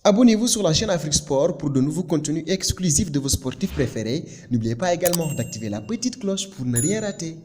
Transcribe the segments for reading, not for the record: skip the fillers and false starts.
Abonnez-vous sur la chaîne Afrique Sport pour de nouveaux contenus exclusifs de vos sportifs préférés. N'oubliez pas également d'activer la petite cloche pour ne rien rater.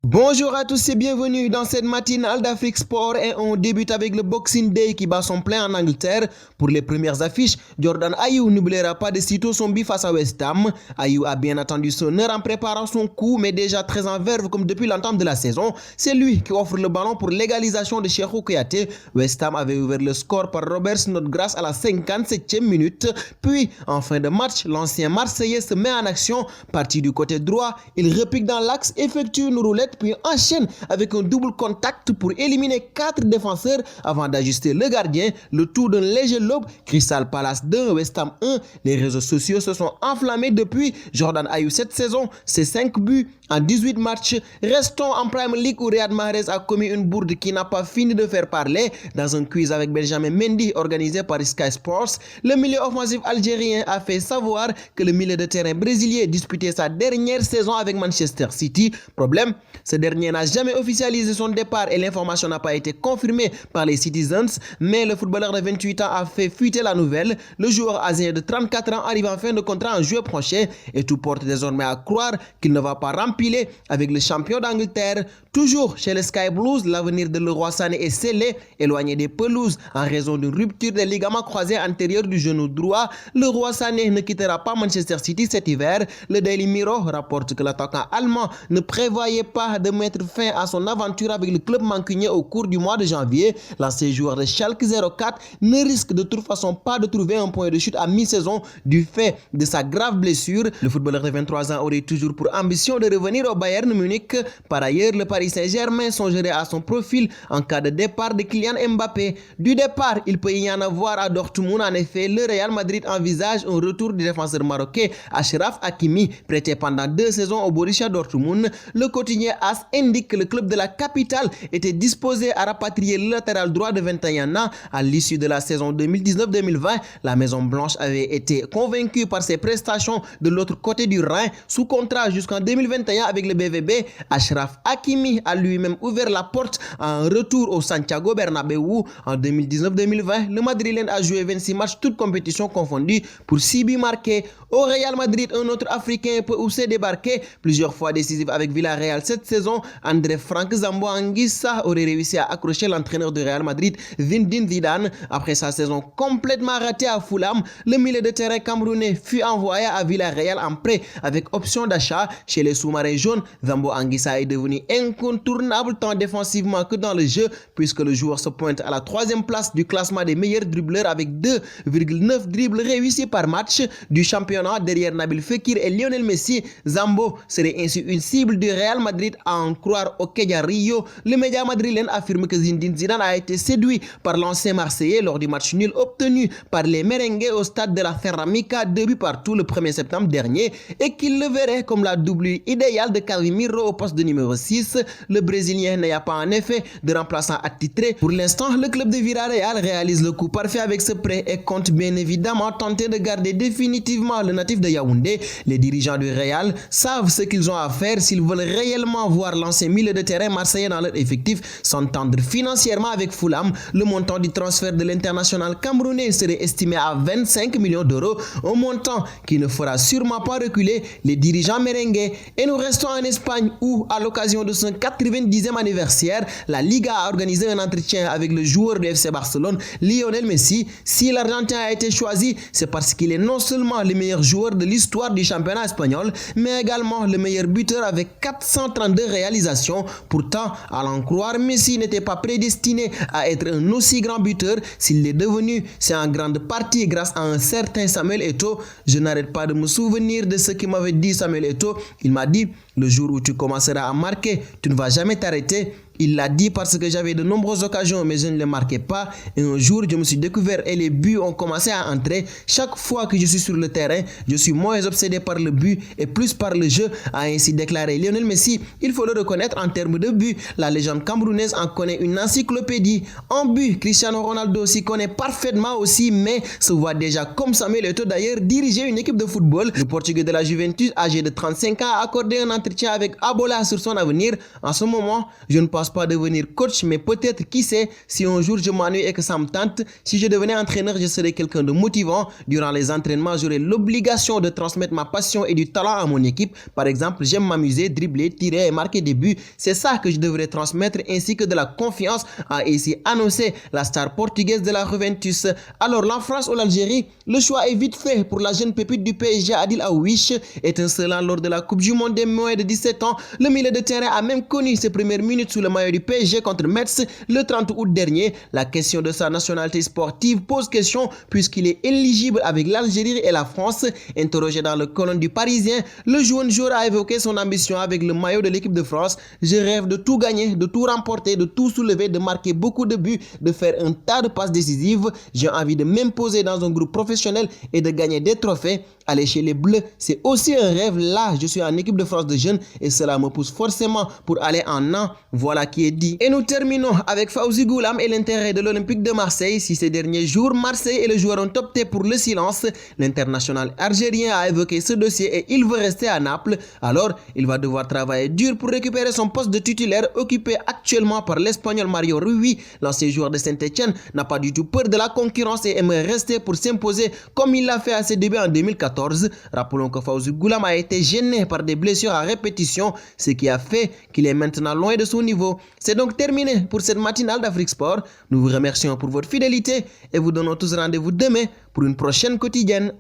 Bonjour à tous et bienvenue dans cette matinale d'Afrique Sport et on débute avec le Boxing Day qui bat son plein en Angleterre. Pour les premières affiches, Jordan Ayew n'oubliera pas de sitôt son but face à West Ham. Ayew a bien attendu son heure en préparant son coup mais déjà très en verve comme depuis l'entame de la saison. C'est lui qui offre le ballon pour l'égalisation de Cheikhou Kouyaté. West Ham avait ouvert le score par Robert Snodgrass à la 57e minute. Puis en fin de match, l'ancien Marseillais se met en action. Parti du côté droit, il repique dans l'axe, effectue une roulette puis enchaîne avec un double contact pour éliminer 4 défenseurs avant d'ajuster le gardien, le tout d'un léger lob. Crystal Palace 2, West Ham 1. Les réseaux sociaux se sont enflammés depuis. Jordan Ayew cette saison, c'est 5 buts en 18 matchs. Restons en Premier League où Riyad Mahrez a commis une bourde qui n'a pas fini de faire parler. Dans un quiz avec Benjamin Mendy organisé par Sky Sports, le milieu offensif algérien a fait savoir que le milieu de terrain brésilien disputait sa dernière saison avec Manchester City. Problème, ce dernier n'a jamais officialisé son départ et l'information n'a pas été confirmée par les Citizens, mais le footballeur de 28 ans a fait fuiter la nouvelle. Le joueur asien de 34 ans arrive en fin de contrat en juillet prochain et tout porte désormais à croire qu'il ne va pas rempiler avec le champion d'Angleterre. Toujours chez les Sky Blues, l'avenir de Leroy Sané est scellé, éloigné des pelouses en raison d'une rupture des ligaments croisés antérieurs du genou droit. Leroy Sané ne quittera pas Manchester City cet hiver. Le Daily Mirror rapporte que l'attaquant allemand ne prévoyait pas de mettre fin à son aventure avec le club mancunien au cours du mois de janvier. L'ancien joueur de Schalke 04 ne risque de toute façon pas de trouver un point de chute à mi-saison du fait de sa grave blessure. Le footballeur de 23 ans aurait toujours pour ambition de revenir au Bayern Munich. Par ailleurs, le Paris Saint-Germain songerait à son profil en cas de départ de Kylian Mbappé. Du départ, il peut y en avoir à Dortmund. En effet, le Real Madrid envisage un retour du défenseur marocain Achraf Hakimi, prêté pendant 2 saisons au Borussia Dortmund. Le quotidien AS indique que le club de la capitale était disposé à rapatrier le latéral droit de 21 ans à l'issue de la saison 2019-2020. La Maison Blanche avait été convaincue par ses prestations de l'autre côté du Rhin. Sous contrat jusqu'en 2021 avec le BVB, Achraf Hakimi a lui-même ouvert la porte à un retour au Santiago Bernabéu. En 2019-2020, le Madrilène a joué 26 matchs, toutes compétitions confondues, pour 6 buts marqués. Au Real Madrid, un autre Africain peut aussi débarquer, plusieurs fois décisif avec Villarreal cette saison. André Frank Zambo Anguissa aurait réussi à accrocher l'entraîneur de Real Madrid, Zinedine Zidane. Après sa saison complètement ratée à Fulham, le milieu de terrain camerounais fut envoyé à Villarreal en prêt avec option d'achat. Chez les sous-marins jaunes, Zambo Anguissa est devenu incontournable tant défensivement que dans le jeu, puisque le joueur se pointe à la 3e place du classement des meilleurs dribbleurs avec 2,9 dribbles réussis par match du championnat derrière Nabil Fekir et Lionel Messi. Zambo serait ainsi une cible du Real Madrid à en croire Okedia Rio. Le média madrilène affirme que Zinedine Zidane a été séduit par l'ancien Marseillais lors du match nul obtenu par les merengues au stade de la Ceramica 2 buts partout le 1er septembre dernier et qu'il le verrait comme la doublure idéale de Casemiro au poste de numéro 6. Le Brésilien n'a pas en effet de remplaçant attitré. Pour l'instant, le club de Villarreal réalise le coup parfait avec ce prêt et compte bien évidemment tenter de garder définitivement le natif de Yaoundé. Les dirigeants du Real savent ce qu'ils ont à faire s'ils veulent réellement voir l'ancien milieu de terrain marseillais dans leur effectif s'entendre financièrement avec Fulham. Le montant du transfert de l'international camerounais serait estimé à 25 millions d'euros, un montant qui ne fera sûrement pas reculer les dirigeants merengues. Et nous restons en Espagne où, à l'occasion de son 90e anniversaire, la Liga a organisé un entretien avec le joueur du FC Barcelone, Lionel Messi. Si l'Argentin a été choisi, c'est parce qu'il est non seulement le meilleur joueur de l'histoire du championnat espagnol, mais également le meilleur buteur avec 432 réalisations. Pourtant, à l'en croire, Messi n'était pas prédestiné à être un aussi grand buteur. S'il l'est devenu, c'est en grande partie grâce à un certain Samuel Eto'o. Je n'arrête pas de me souvenir de ce qu'il m'avait dit Samuel Eto'o. Il m'a dit: le jour où tu commenceras à marquer, tu ne vas jamais t'arrêter. Il l'a dit parce que j'avais de nombreuses occasions mais je ne les marquais pas. Et un jour, je me suis découvert et les buts ont commencé à entrer. Chaque fois que je suis sur le terrain, je suis moins obsédé par le but et plus par le jeu, a ainsi déclaré Lionel Messi. Il faut le reconnaître, en termes de but, la légende camerounaise en connaît une encyclopédie. En but, Cristiano Ronaldo s'y connaît parfaitement aussi, mais se voit déjà, comme Samuel Eto'o d'ailleurs, diriger une équipe de football. Le Portugais de la Juventus, âgé de 35 ans, a accordé un entretien avec Abola sur son avenir. En ce moment, je ne pense pas devenir coach, mais peut-être, qui sait, si un jour je m'ennuie et que ça me tente, si je devenais entraîneur, je serais quelqu'un de motivant. Durant les entraînements, j'aurais l'obligation de transmettre ma passion et du talent à mon équipe. Par exemple, j'aime m'amuser, dribbler, tirer et marquer des buts. C'est ça que je devrais transmettre, ainsi que de la confiance, a ainsi annoncé la star portugaise de la Juventus. Alors, la France ou l'Algérie, le choix est vite fait pour la jeune pépite du PSG, Adil Aouich, étincelant lors de la Coupe du Monde des moins de 17 ans. Le milieu de terrain a même connu ses premières minutes sous le maillot du PSG contre Metz le 30 août dernier. La question de sa nationalité sportive pose question puisqu'il est éligible avec l'Algérie et la France. Interrogé dans le colonne du Parisien, le jeune joueur a évoqué son ambition avec le maillot de l'équipe de France. Je rêve de tout gagner, de tout remporter, de tout soulever, de marquer beaucoup de buts, de faire un tas de passes décisives. J'ai envie de m'imposer dans un groupe professionnel et de gagner des trophées. Aller chez les Bleus, c'est aussi un rêve. Là, je suis en équipe de France de jeunes et cela me pousse forcément pour aller en an. Voilà qui est dit. Et nous terminons avec Fawzi Goulam et l'intérêt de l'Olympique de Marseille. Si ces derniers jours, Marseille et le joueur ont opté pour le silence, l'international algérien a évoqué ce dossier et il veut rester à Naples. Alors, il va devoir travailler dur pour récupérer son poste de titulaire occupé actuellement par l'Espagnol Mario Rui. L'ancien joueur de Saint-Etienne n'a pas du tout peur de la concurrence et aimerait rester pour s'imposer comme il l'a fait à ses débuts en 2014. Rappelons que Fawzi Goulam a été gêné par des blessures à répétition, ce qui a fait qu'il est maintenant loin de son niveau. C'est donc terminé pour cette matinale d'Afrique Sport. Nous vous remercions pour votre fidélité et vous donnons tous rendez-vous demain pour une prochaine quotidienne.